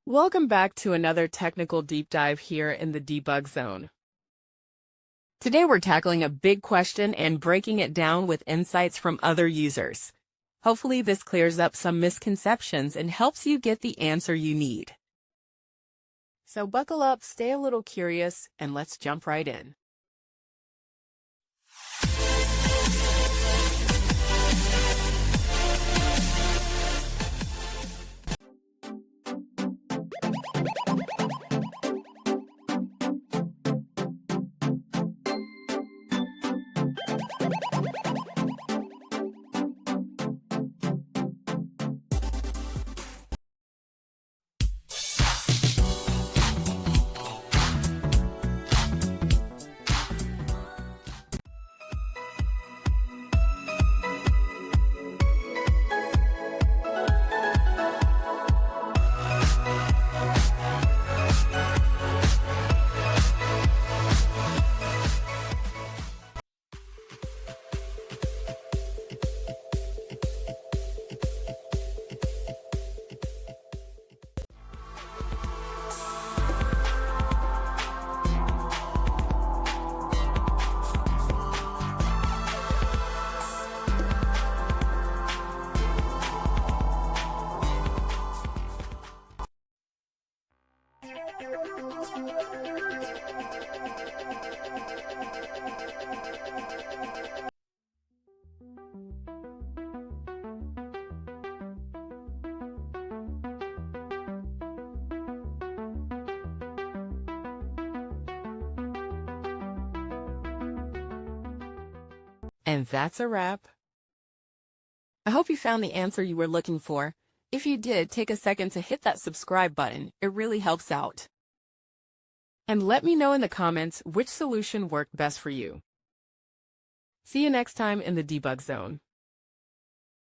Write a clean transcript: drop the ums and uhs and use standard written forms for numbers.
Welcome back to another technical deep dive here in the Debug Zone. Today we're tackling a big question and breaking it down with insights from other users. Hopefully this clears up some misconceptions and helps you get the answer you need. So buckle up, stay a little curious, and let's jump right in. And that's a wrap. I hope you found the answer you were looking for. If you did, take a second to hit that subscribe button. It really helps out. And let me know in the comments which solution worked best for you. See you next time in the Debug Zone.